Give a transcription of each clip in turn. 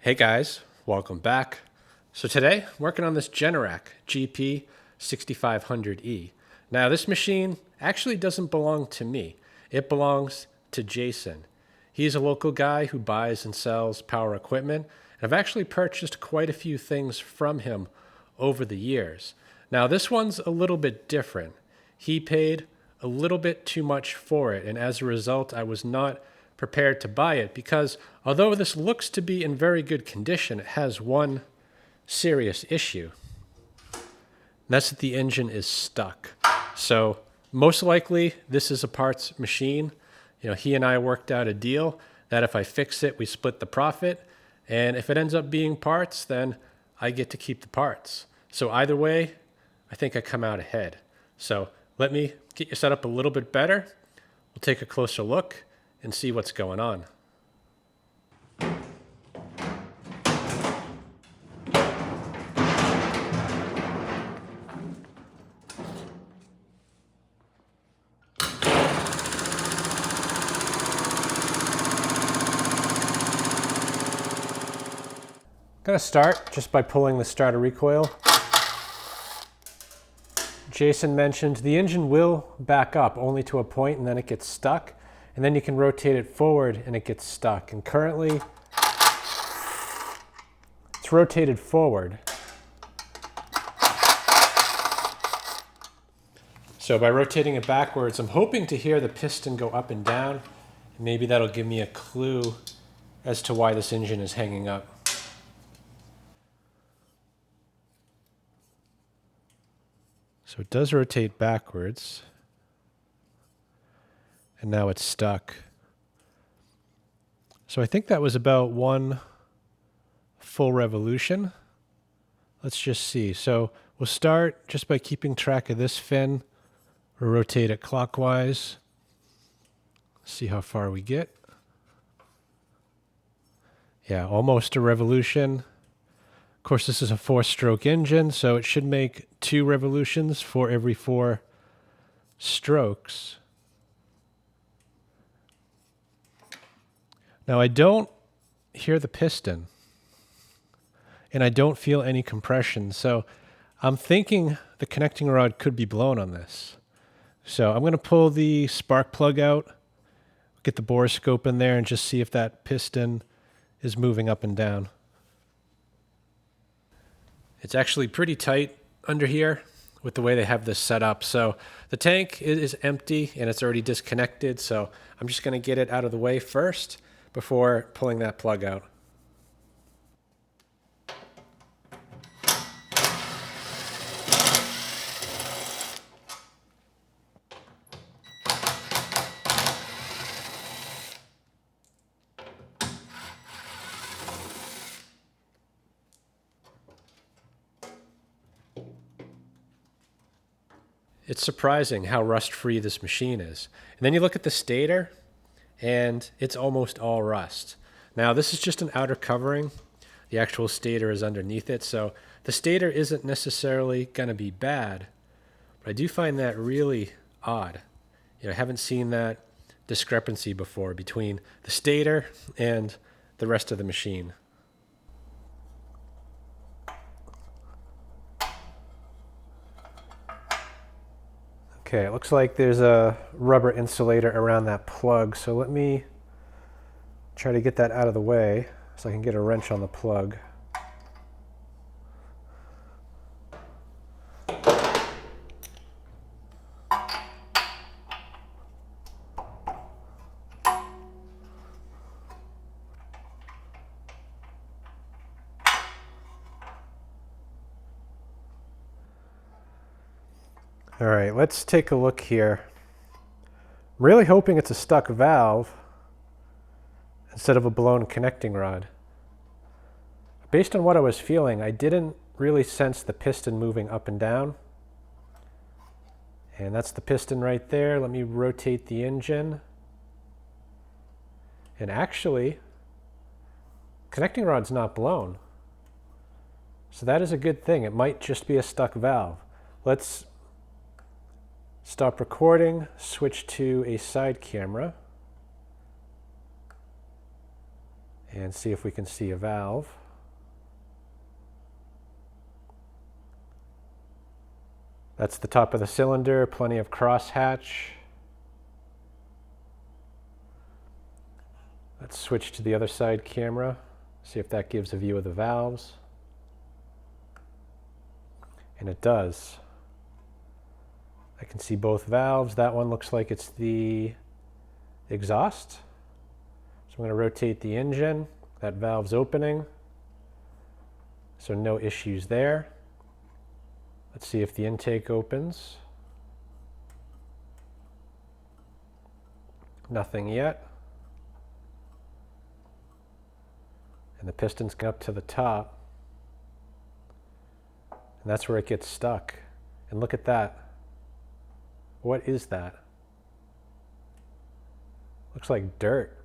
Hey guys, welcome back. So today, working on this Generac GP6500E. Now this machine actually doesn't belong to me. It belongs to Jason. He's a local guy who buys and sells power equipment, and I've actually purchased quite a few things from him over the years. Now this one's a little bit different. He paid a little bit too much for it, and as a result, I was not prepared to buy it because although this looks to be in very good condition, it has one serious issue. And that's that the engine is stuck. So most likely this is a parts machine. He and I worked out a deal that if I fix it, we split the profit. And if it ends up being parts, then I get to keep the parts. So either way, I think I come out ahead. So let me get you set up a little bit better. We'll take a closer look and see what's going on. I'm going to start just by pulling the starter recoil. Jason mentioned the engine will back up only to a point and then it gets stuck, and then you can rotate it forward and it gets stuck. And currently it's rotated forward. So by rotating it backwards, I'm hoping to hear the piston go up and down. And maybe that'll give me a clue as to why this engine is hanging up. So it does rotate backwards, and now it's stuck. So I think that was about one full revolution. Let's just see. So we'll start just by keeping track of this fin. We'll rotate it clockwise. See how far we get. Yeah, almost a revolution. Of course, this is a 4-stroke engine, so it should make 2 revolutions for every 4 strokes. Now, I don't hear the piston, and I don't feel any compression, so I'm thinking the connecting rod could be blown on this. So I'm going to pull the spark plug out, get the Borescope in there, and just see if that piston is moving up and down. It's actually pretty tight under here with the way they have this set up. So the tank is empty and it's already disconnected. So I'm just going to get it out of the way first before pulling that plug out. It's surprising how rust-free this machine is. And then you look at the stator, and it's almost all rust. Now, this is just an outer covering. The actual stator is underneath it, so the stator isn't necessarily going to be bad, but I do find that really odd. I haven't seen that discrepancy before between the stator and the rest of the machine. Okay, it looks like there's a rubber insulator around that plug, so let me try to get that out of the way so I can get a wrench on the plug. All right, let's take a look here. I'm really hoping it's a stuck valve instead of a blown connecting rod. Based on what I was feeling, I didn't really sense the piston moving up and down. And that's the piston right there. Let me rotate the engine. And actually, connecting rod's not blown. So that is a good thing. It might just be a stuck valve. Let's stop recording, switch to a side camera, and see if we can see a valve. That's the top of the cylinder, plenty of crosshatch. Let's switch to the other side camera, see if that gives a view of the valves. And it does. I can see both valves. That one looks like it's the exhaust. So I'm going to rotate the engine. That valve's opening. So no issues there. Let's see if the intake opens. Nothing yet. And the piston's up to the top. And that's where it gets stuck. And look at that. What is that? Looks like dirt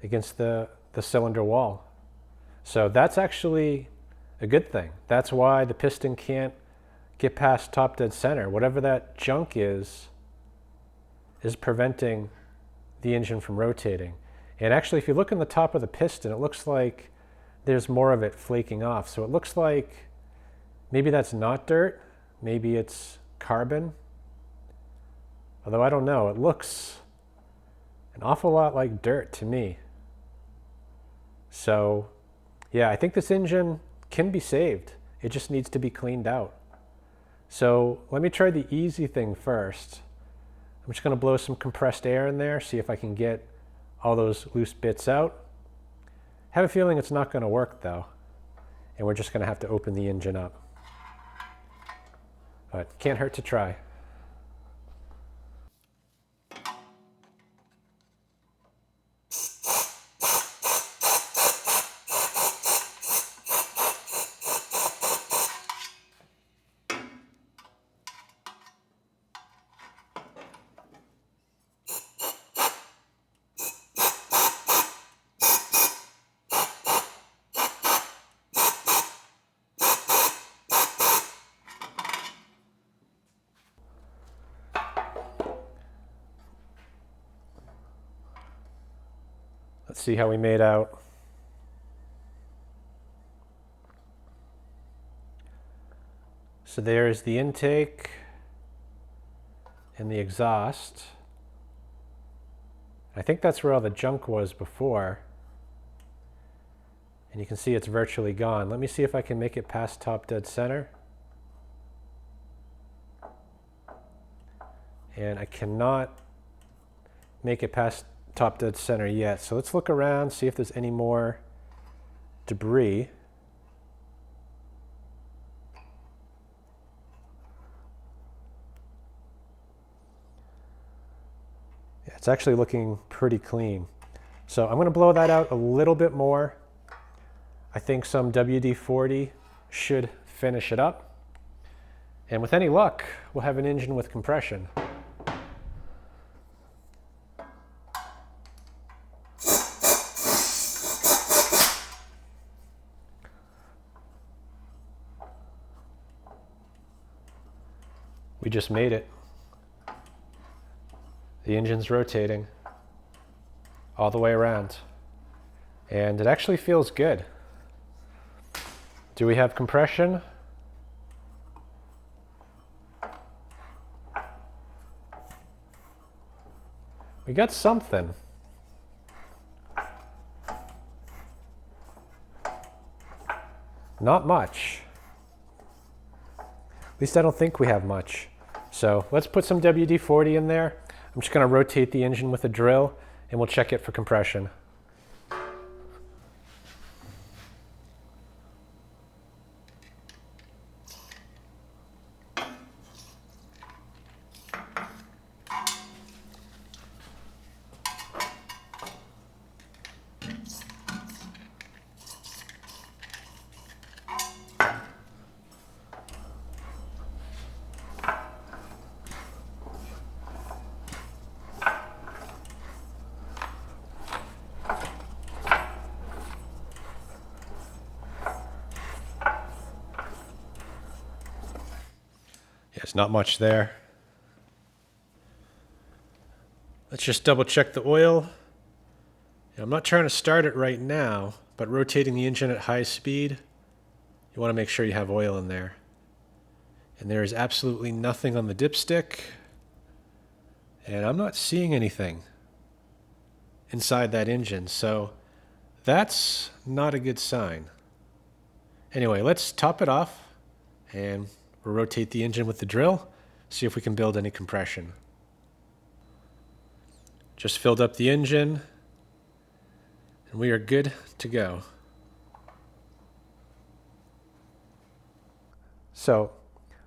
against the cylinder wall. So that's actually a good thing. That's why the piston can't get past top dead center. Whatever that junk is preventing the engine from rotating. And actually, if you look in the top of the piston, it looks like there's more of it flaking off. So it looks like maybe that's not dirt. Maybe it's carbon. Although I don't know. It looks an awful lot like dirt to me. So yeah, I think this engine can be saved. It just needs to be cleaned out. So let me try the easy thing first. I'm just going to blow some compressed air in there, see if I can get all those loose bits out. I have a feeling it's not going to work though, and we're just going to have to open the engine up. But can't hurt to try. Let's see how we made out. So there's the intake and the exhaust. I think that's where all the junk was before. And you can see it's virtually gone. Let me see if I can make it past top dead center. And I cannot make it past top dead center yet. So let's look around, see if there's any more debris. Yeah, it's actually looking pretty clean. So I'm going to blow that out a little bit more. I think some WD-40 should finish it up. And with any luck, we'll have an engine with compression. We just made it. The engine's rotating all the way around. And it actually feels good. Do we have compression? We got something. Not much. At least I don't think we have much. So let's put some WD-40 in there. I'm just going to rotate the engine with a drill and we'll check it for compression. There's not much there. Let's just double check the oil. I'm not trying to start it right now, but rotating the engine at high speed, you want to make sure you have oil in there. And there is absolutely nothing on the dipstick, and I'm not seeing anything inside that engine, so that's not a good sign. Anyway, let's top it off, and we'll rotate the engine with the drill, see if we can build any compression. Just filled up the engine, and we are good to go. So,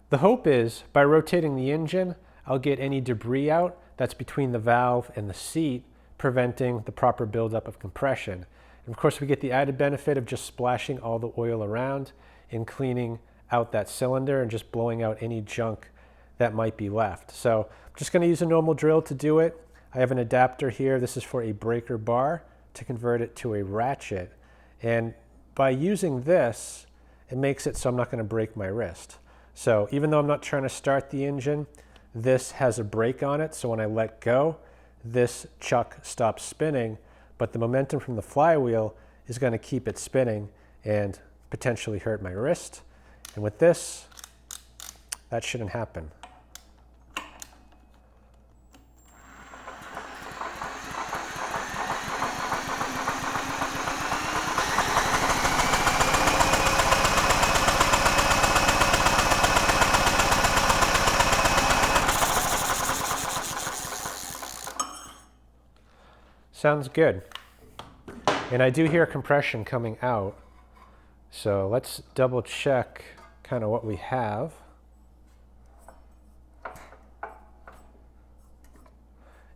the hope is, by rotating the engine, I'll get any debris out that's between the valve and the seat, preventing the proper buildup of compression. And of course, we get the added benefit of just splashing all the oil around and cleaning out that cylinder and just blowing out any junk that might be left. So I'm just going to use a normal drill to do it. I have an adapter here. This is for a breaker bar to convert it to a ratchet. And by using this, it makes it so I'm not going to break my wrist. So even though I'm not trying to start the engine, this has a brake on it. So when I let go, this chuck stops spinning, but the momentum from the flywheel is going to keep it spinning and potentially hurt my wrist. And with this, that shouldn't happen. Sounds good. And I do hear compression coming out. So let's double check kind of what we have.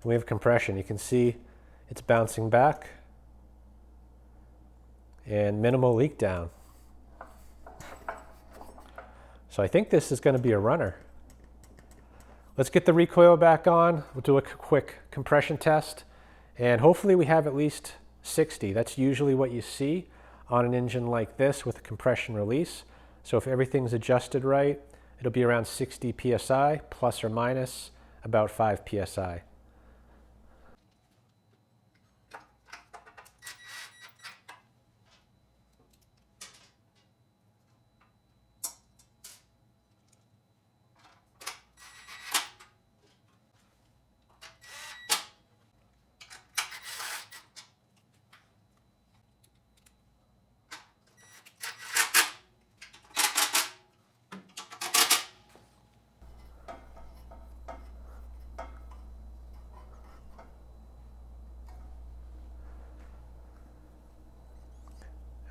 We have compression. You can see it's bouncing back and minimal leak down. So I think this is going to be a runner. Let's get the recoil back on. We'll do a quick compression test. And hopefully we have at least 60. That's usually what you see on an engine like this with a compression release. So if everything's adjusted right, it'll be around 60 psi, plus or minus about 5 psi.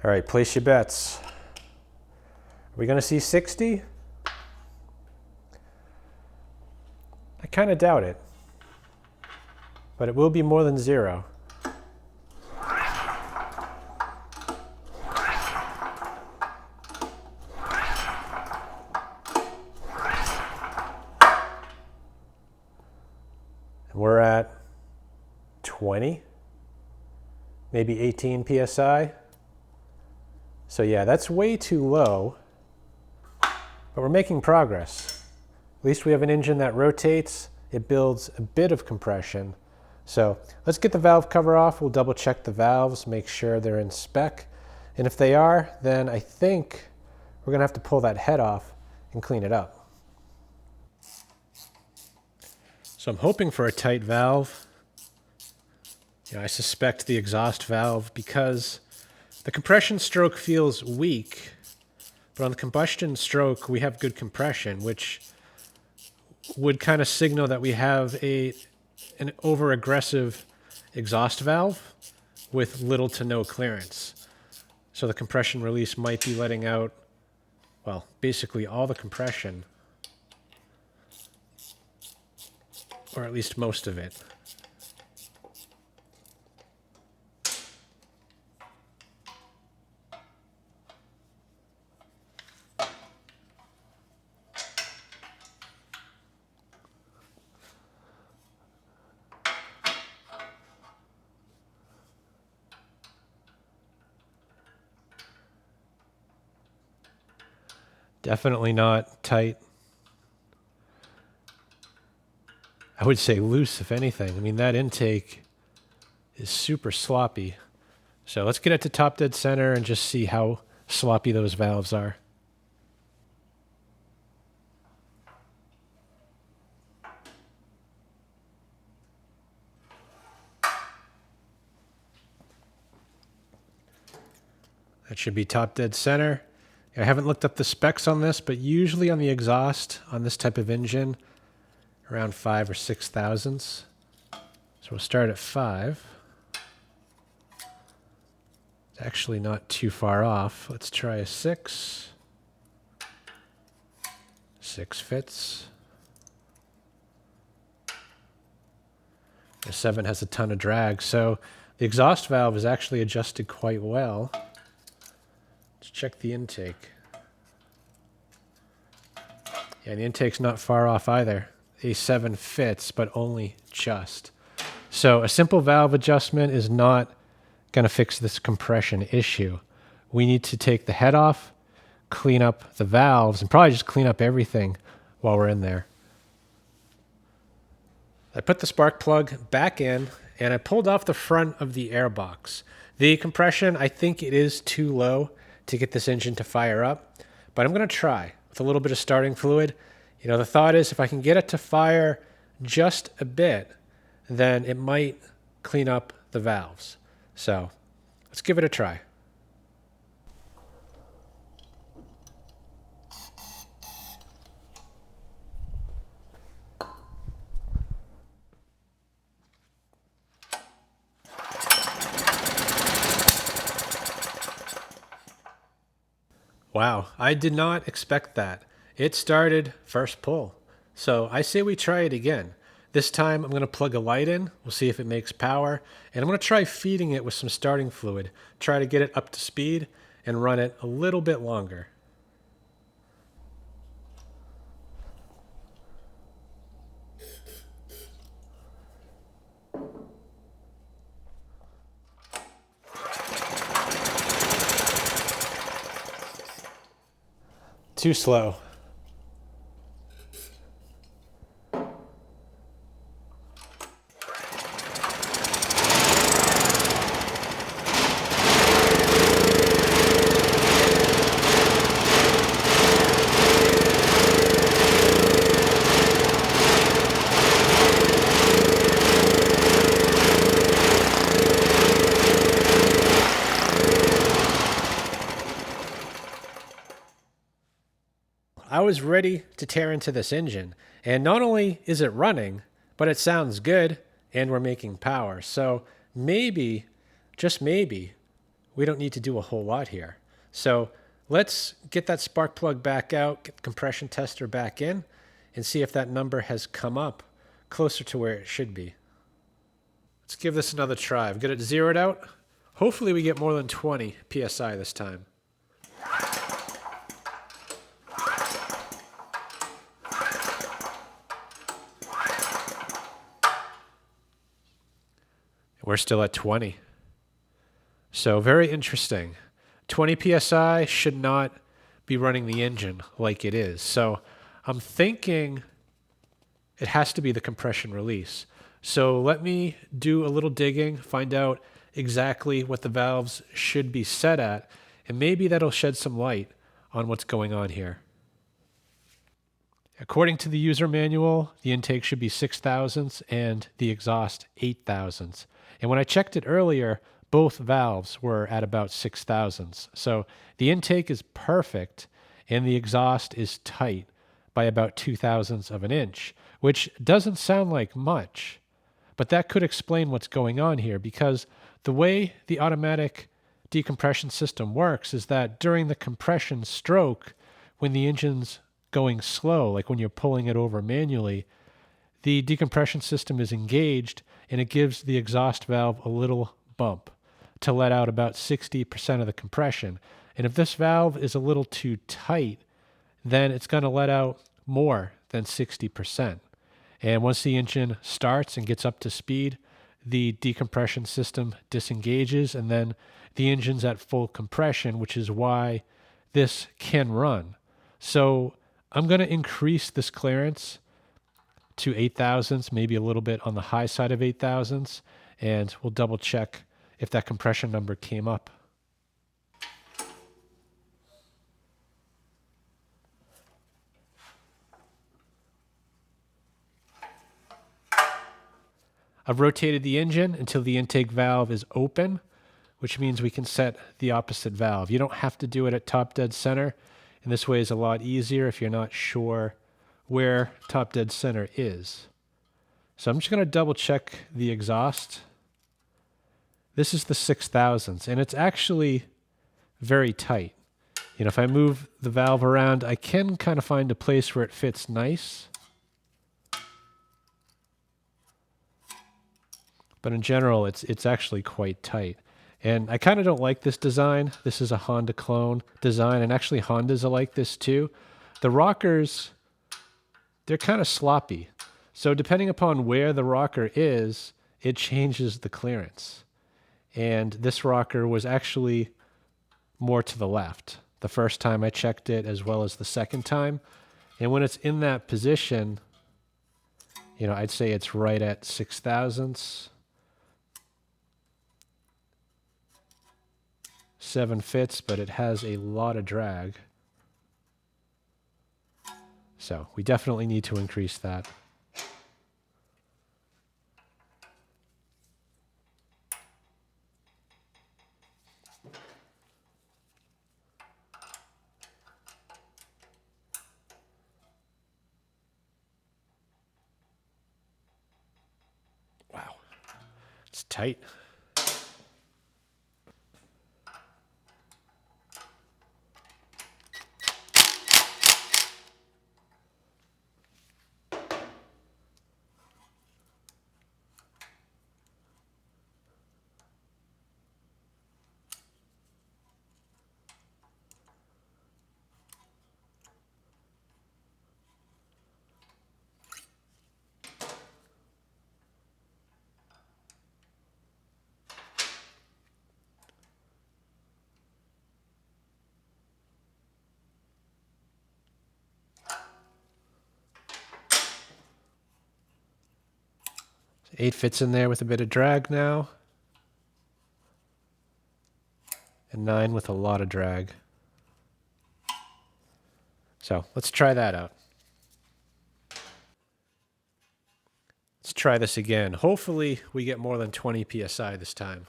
All right, place your bets. Are we going to see 60? I kind of doubt it, but it will be more than 0. And we're at 20, maybe 18 psi. So yeah, that's way too low, but we're making progress. At least we have an engine that rotates. It builds a bit of compression. So let's get the valve cover off. We'll double check the valves, make sure they're in spec. And if they are, then I think we're gonna have to pull that head off and clean it up. So I'm hoping for a tight valve. I suspect the exhaust valve because the compression stroke feels weak, but on the combustion stroke, we have good compression, which would kind of signal that we have an over-aggressive exhaust valve with little to no clearance. So the compression release might be letting out, well, basically all the compression, or at least most of it. Definitely not tight. I would say loose, if anything. I mean, that intake is super sloppy. So let's get it to top dead center and just see how sloppy those valves are. That should be top dead center. I haven't looked up the specs on this, but usually on the exhaust on this type of engine, around 5 or 6 thousandths. So we'll start at 5. It's actually not too far off. Let's try a 6. 6 fits. The 7 has a ton of drag, so the exhaust valve is actually adjusted quite well. Let's check the intake. Yeah, the intake's not far off either. A 7 fits, but only just. So a simple valve adjustment is not going to fix this compression issue. We need to take the head off, clean up the valves, and probably just clean up everything while we're in there. I put the spark plug back in, and I pulled off the front of the air box. The compression, I think it is too low to get this engine to fire up, but I'm going to try with a little bit of starting fluid. You know, the thought is if I can get it to fire just a bit, then it might clean up the valves. So let's give it a try. Wow, I did not expect that. It started first pull. So I say we try it again. This time I'm going to plug a light in. We'll see if it makes power. And I'm going to try feeding it with some starting fluid. Try to get it up to speed and run it a little bit longer. Too slow. I was ready to tear into this engine, and not only is it running, but it sounds good and we're making power. So maybe, just maybe, we don't need to do a whole lot here. So let's get that spark plug back out, get the compression tester back in, and see if that number has come up closer to where it should be. Let's give this another try. I've got it zeroed out. Hopefully we get more than 20 PSI this time. We're still at 20. So very interesting. 20 PSI should not be running the engine like it is. So I'm thinking it has to be the compression release. So let me do a little digging, find out exactly what the valves should be set at, and maybe that'll shed some light on what's going on here. According to the user manual, the intake should be 6 thousandths and the exhaust 8 thousandths. And when I checked it earlier, both valves were at about 6 thousandths. So the intake is perfect and the exhaust is tight by about 2 thousandths of an inch, which doesn't sound like much, but that could explain what's going on here, because the way the automatic decompression system works is that during the compression stroke, when the engine's going slow, like when you're pulling it over manually, the decompression system is engaged and it gives the exhaust valve a little bump to let out about 60% of the compression. And if this valve is a little too tight, then it's going to let out more than 60%. And once the engine starts and gets up to speed, the decompression system disengages and then the engine's at full compression, which is why this can run. So I'm going to increase this clearance to 8 thousandths, maybe a little bit on the high side of 8 thousandths, and we'll double check if that compression number came up. I've rotated the engine until the intake valve is open, which means we can set the opposite valve. You don't have to do it at top dead center, and this way is a lot easier if you're not sure where top dead center is. So I'm just going to double check the exhaust. This is the 6000s, and it's actually very tight. You know, if I move the valve around, I can kind of find a place where it fits nice. But in general, it's actually quite tight. And I kind of don't like this design. This is a Honda clone design, and actually Hondas are like this too. The rockers, they're kind of sloppy. So depending upon where the rocker is, it changes the clearance. And this rocker was actually more to the left the first time I checked it, as well as the second time. And when it's in that position, you know, I'd say it's right at 6000ths. 7 fits, but it has a lot of drag. So we definitely need to increase that. Wow, it's tight. So 8 fits in there with a bit of drag now. And 9 with a lot of drag. So let's try that out. Let's try this again. Hopefully we get more than 20 PSI this time.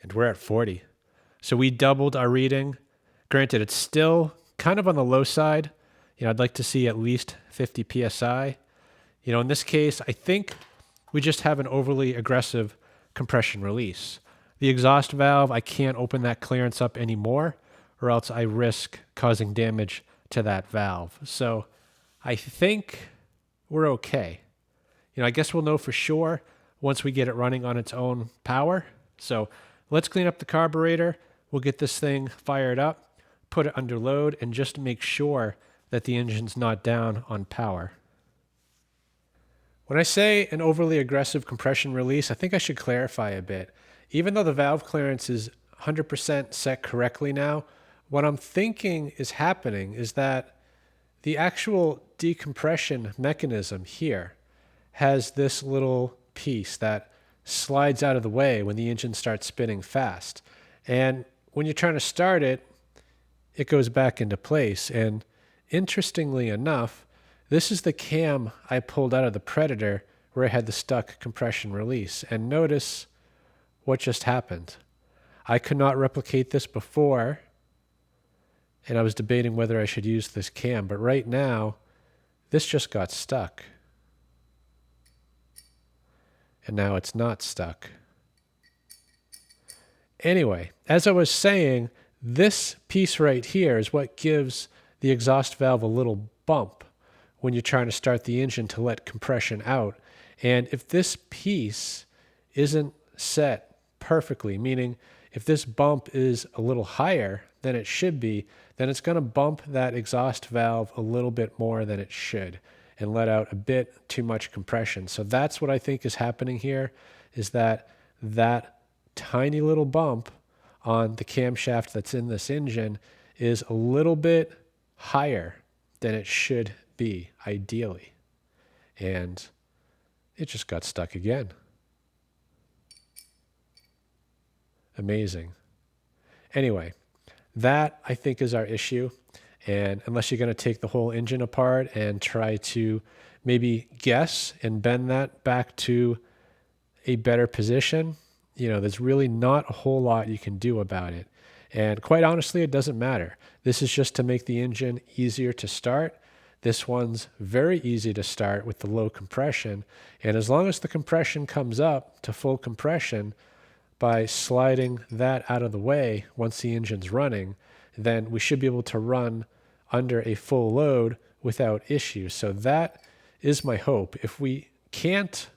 And we're at 40. So we doubled our reading. Granted, it's still kind of on the low side. You know, I'd like to see at least 50 PSI. You know, in this case, I think we just have an overly aggressive compression release. The exhaust valve, I can't open that clearance up anymore, or else I risk causing damage to that valve. So I think we're okay. You know, I guess we'll know for sure once we get it running on its own power. So let's clean up the carburetor. We'll get this thing fired up, put it under load, and just make sure that the engine's not down on power. When I say an overly aggressive compression release, I think I should clarify a bit. Even though the valve clearance is 100% set correctly now, what I'm thinking is happening is that the actual decompression mechanism here has this little piece that slides out of the way when the engine starts spinning fast. And when you're trying to start it, it goes back into place. And interestingly enough, this is the cam I pulled out of the Predator where I had the stuck compression release. And notice what just happened. I could not replicate this before, and I was debating whether I should use this cam, but right now, this just got stuck. And now it's not stuck. Anyway, as I was saying, this piece right here is what gives the exhaust valve a little bump when you're trying to start the engine to let compression out. And if this piece isn't set perfectly, meaning if this bump is a little higher than it should be, then it's going to bump that exhaust valve a little bit more than it should and let out a bit too much compression. So that's what I think is happening here, is that tiny little bump on the camshaft that's in this engine is a little bit higher than it should be, ideally. And it just got stuck again. Amazing. Anyway, that I think is our issue. And unless you're going to take the whole engine apart and try to maybe guess and bend that back to a better position, there's really not a whole lot you can do about it. And quite honestly, it doesn't matter. This is just to make the engine easier to start. This one's very easy to start with the low compression. And as long as the compression comes up to full compression by sliding that out of the way once the engine's running, then we should be able to run under a full load without issue. So that is my hope. If we can't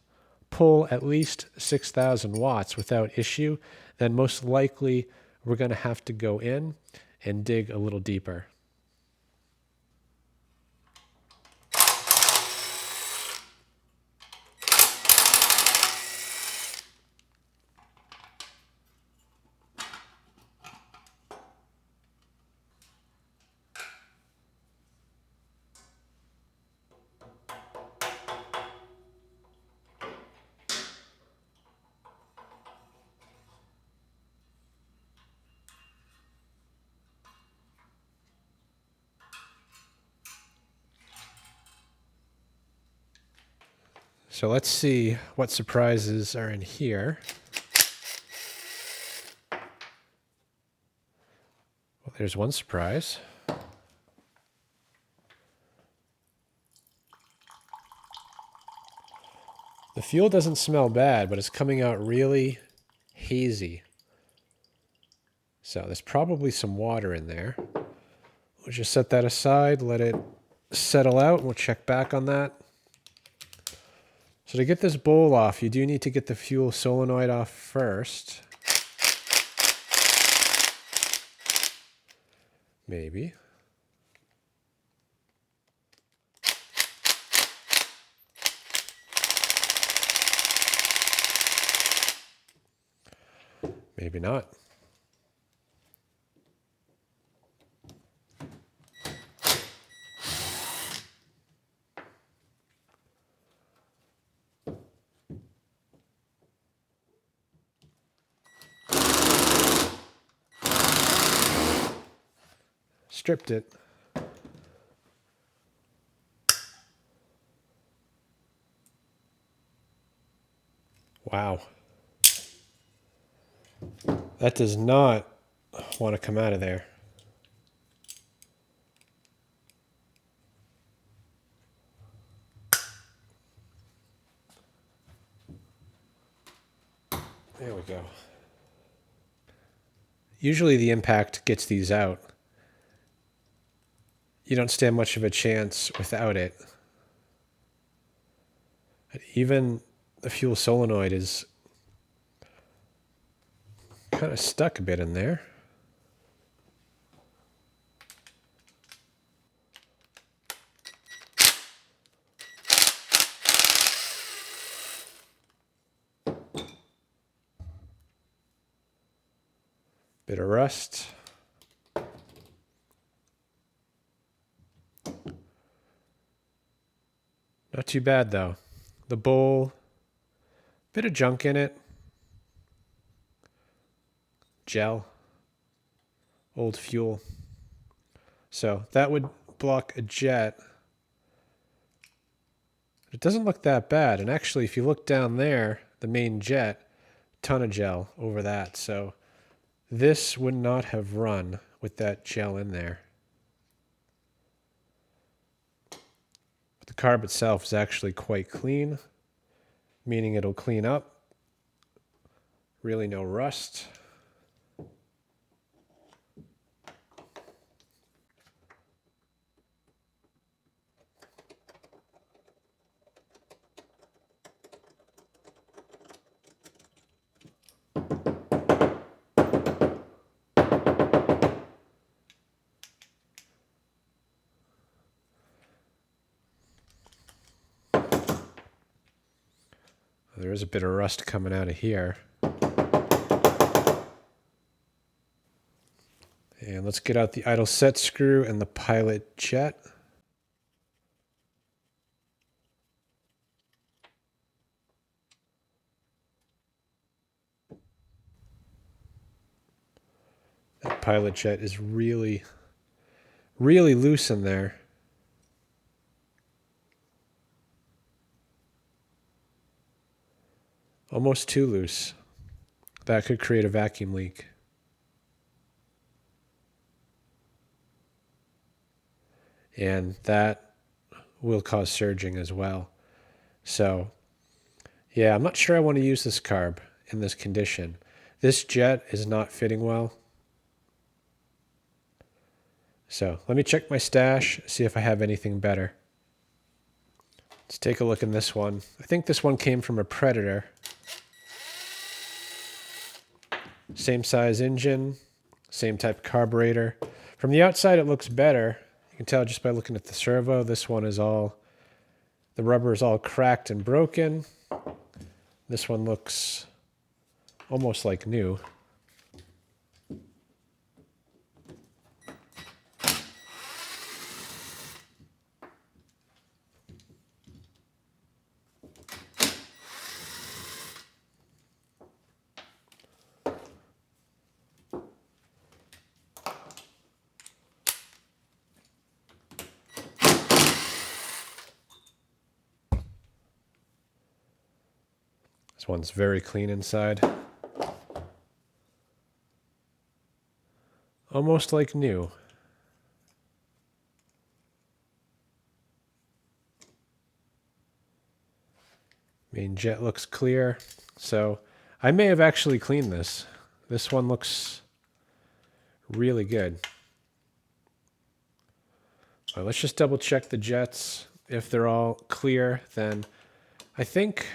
pull at least 6,000 watts without issue, then most likely we're going to have to go in and dig a little deeper. So let's see what surprises are in here. Well, there's one surprise. The fuel doesn't smell bad, but it's coming out really hazy. So there's probably some water in there. We'll just set that aside, let it settle out, and we'll check back on that. So to get this bowl off, you do need to get the fuel solenoid off first. Maybe. Maybe not. Stripped it. Wow. That does not want to come out of there. There we go. Usually the impact gets these out. You don't stand much of a chance without it. Even the fuel solenoid is kind of stuck a bit in there. Bit of rust. Not too bad though. The bowl, bit of junk in it. Gel, old fuel. So that would block a jet. It doesn't look that bad. And actually, if you look down there, the main jet, ton of gel over that. So this would not have run with that gel in there. But the carb itself is actually quite clean, meaning it'll clean up. Really no rust. There is a bit of rust coming out of here. And let's get out the idle set screw and the pilot jet. That pilot jet is really, really loose in there. Almost too loose. That could create a vacuum leak. And that will cause surging as well. So, yeah, I'm not sure I want to use this carb in this condition. This jet is not fitting well. So let me check my stash, see if I have anything better. Let's take a look in this one. I think this one came from a Predator. Same size engine, same type carburetor. From the outside it looks better. You can tell just by looking at the servo. This one is all, the rubber is all cracked and broken. This one looks almost like new. This one's very clean inside. Almost like new. Main jet looks clear. So I may have actually cleaned this. This one looks really good. All right, let's just double check the jets. If they're all clear, then I think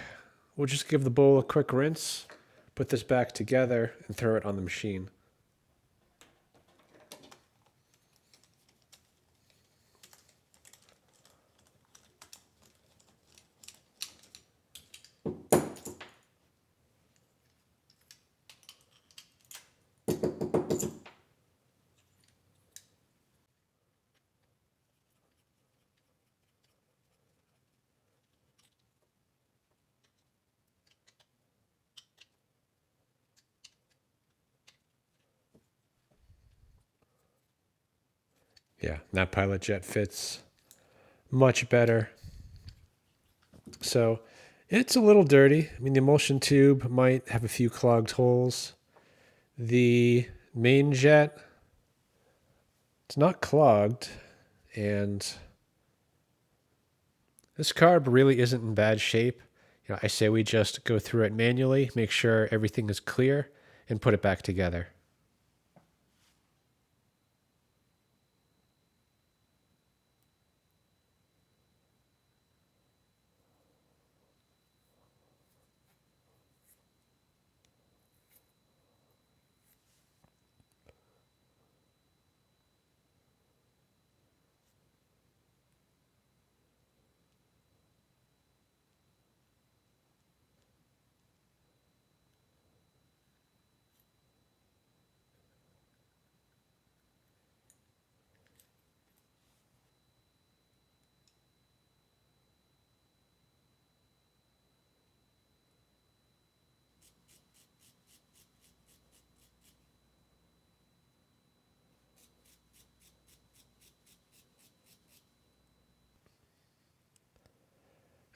we'll just give the bowl a quick rinse, put this back together, and throw it on the machine. Yeah, that pilot jet fits much better. So it's a little dirty. I mean, the emulsion tube might have a few clogged holes. The main jet, it's not clogged. And this carb really isn't in bad shape. You know, I say we just go through it manually, make sure everything is clear, and put it back together.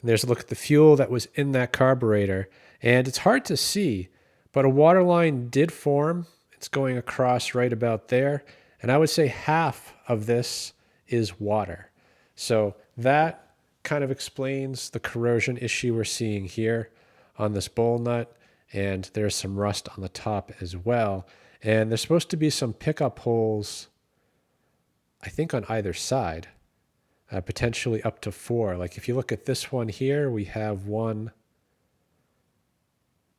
And there's a look at the fuel that was in that carburetor. And it's hard to see, but a water line did form. It's going across right about there. And I would say half of this is water. So that kind of explains the corrosion issue we're seeing here on this bowl nut. And there's some rust on the top as well. And there's supposed to be some pickup holes, I think, on either side. Potentially up to 4. Like if you look at this one here, we have 1,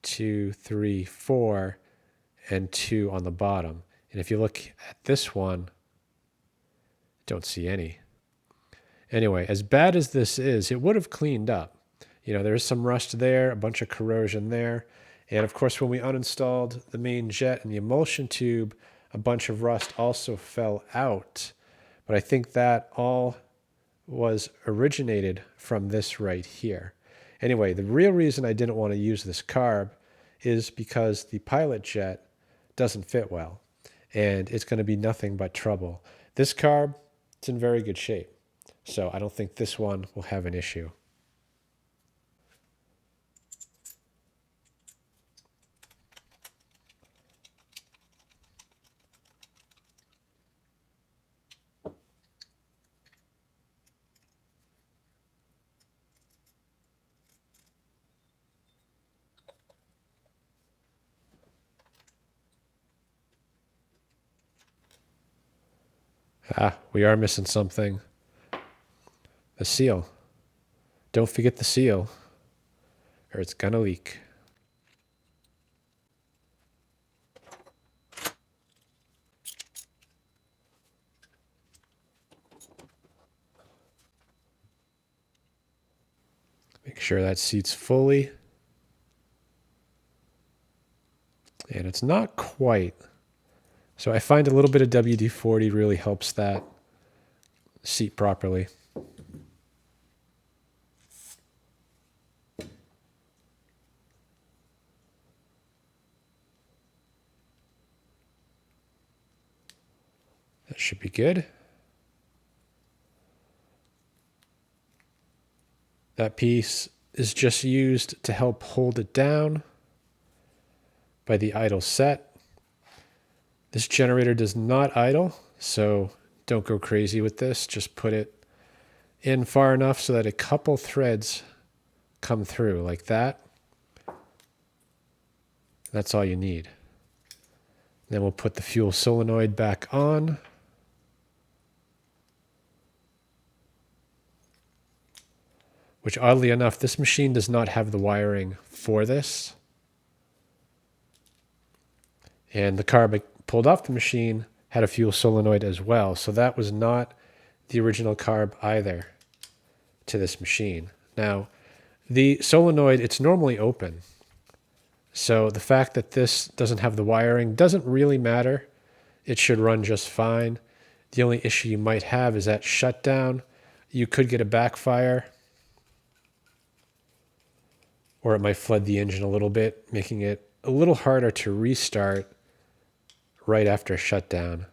2, 3, 4, and 2 on the bottom. And if you look at this one, don't see any. Anyway, as bad as this is, it would have cleaned up. You know, there's some rust there, a bunch of corrosion there. And of course, when we uninstalled the main jet and the emulsion tube, a bunch of rust also fell out. But I think that all was originated from this right here. Anyway, the real reason I didn't want to use this carb is because the pilot jet doesn't fit well, and it's going to be nothing but trouble. This carb, it's in very good shape, so I don't think this one will have an issue. Ah, we are missing something. The seal. Don't forget the seal, or it's gonna leak. Make sure that seats fully. And it's not quite. So I find a little bit of WD-40 really helps that seat properly. That should be good. That piece is just used to help hold it down by the idle set. This generator does not idle, so don't go crazy with this. Just put it in far enough so that a couple threads come through like that. That's all you need. Then we'll put the fuel solenoid back on. Which, oddly enough, this machine does not have the wiring for this. And the carb I pulled off the machine had a fuel solenoid as well. So that was not the original carb either to this machine. Now, the solenoid, it's normally open. So the fact that this doesn't have the wiring doesn't really matter. It should run just fine. The only issue you might have is at shutdown. You could get a backfire, or it might flood the engine a little bit, making it a little harder to restart right after shutdown.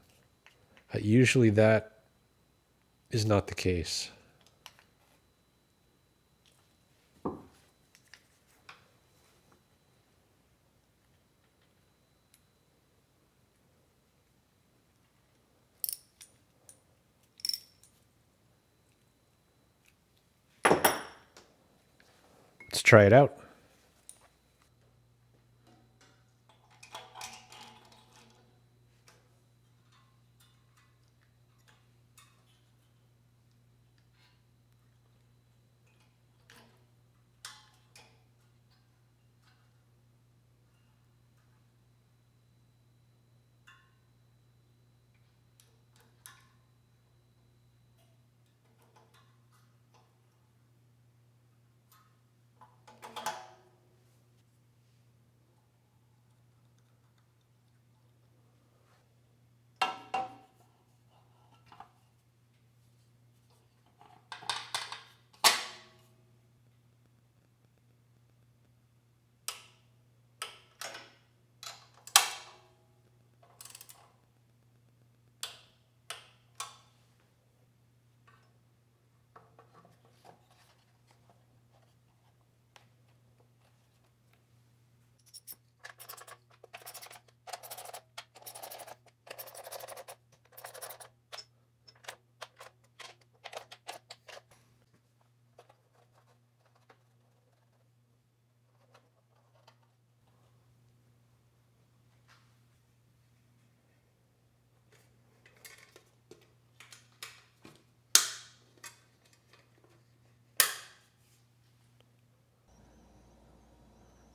Usually that is not the case. Let's try it out.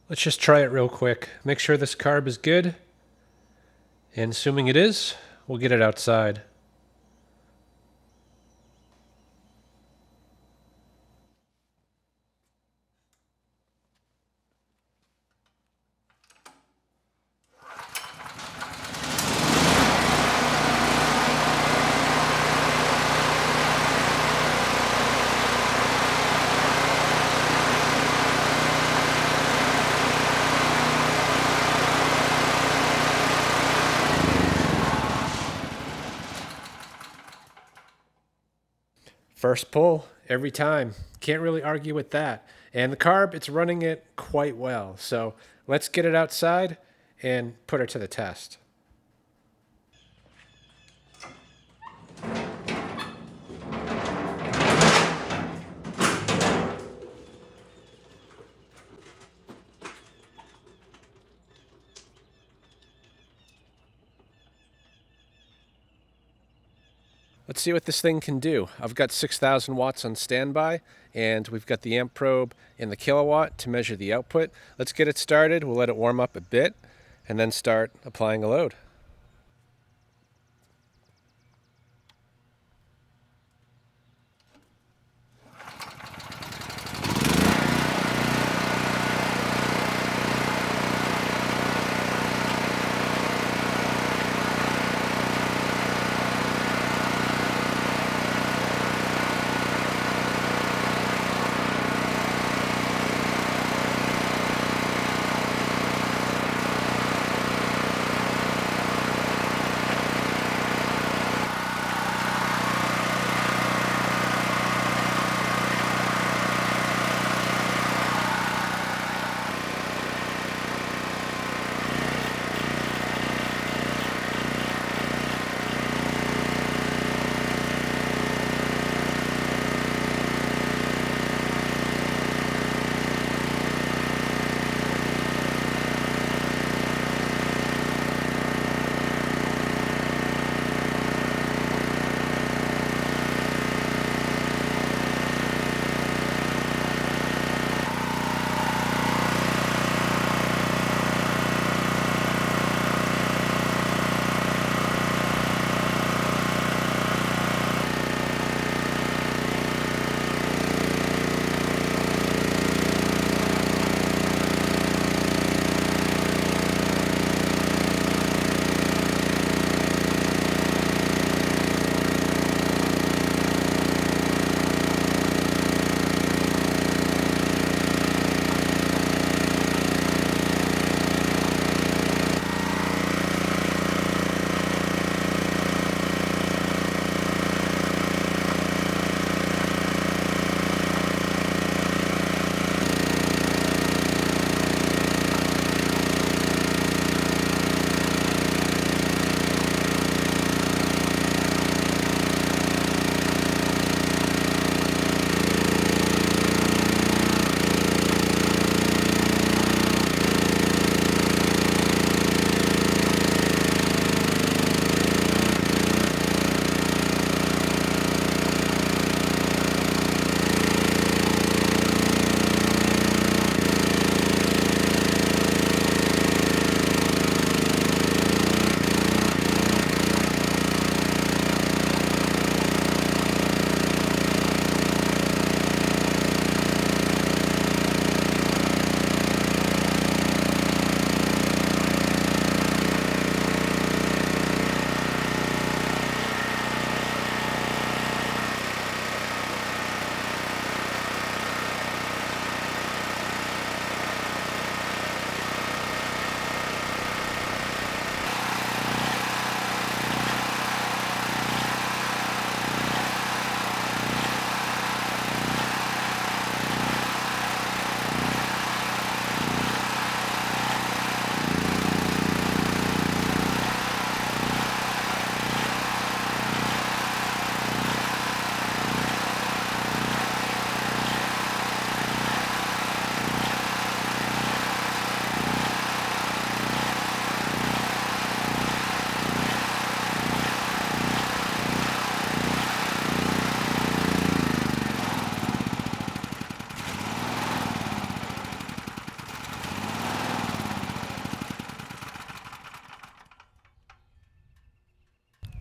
Let's just try it real quick. Make sure this carb is good. And assuming it is, we'll get it outside. First pull, every time. Can't really argue with that. And the carb, it's running it quite well. So let's get it outside and put her to the test. Let's see what this thing can do. I've got 6,000 watts on standby, and we've got the amp probe in the kilowatt to measure the output. Let's get it started. We'll let it warm up a bit, and then start applying a load.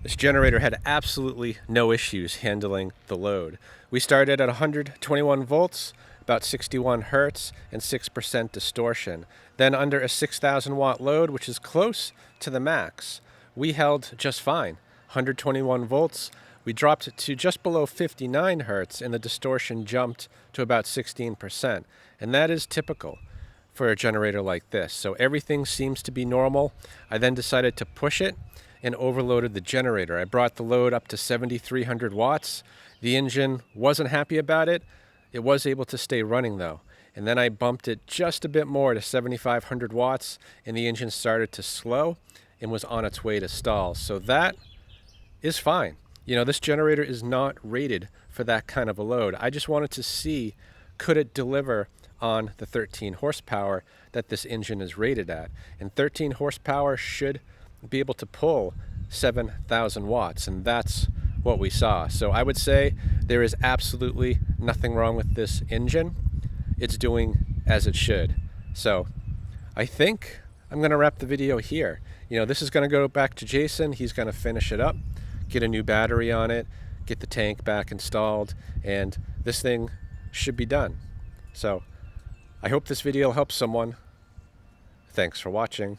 This generator had absolutely no issues handling the load. We started at 121 volts, about 61 hertz, and 6% distortion. Then under a 6,000 watt load, which is close to the max, we held just fine. 121 volts, we dropped it to just below 59 hertz, and the distortion jumped to about 16%. And that is typical for a generator like this. So everything seems to be normal. I then decided to push it and overloaded the generator. I brought the load up to 7,300 watts. The engine wasn't happy about it. It was able to stay running though. And then I bumped it just a bit more to 7,500 watts, and the engine started to slow and was on its way to stall. So that is fine. You know, this generator is not rated for that kind of a load. I just wanted to see, could it deliver on the 13 horsepower that this engine is rated at? And 13 horsepower should be able to pull 7,000 watts, and that's what we saw. So I would say there is absolutely nothing wrong with this engine. It's doing as it should. So I think I'm going to wrap the video here. You know, this is going to go back to Jason. He's going to finish it up, get a new battery on it, get the tank back installed, and this thing should be done. So I hope this video helps someone. Thanks for watching.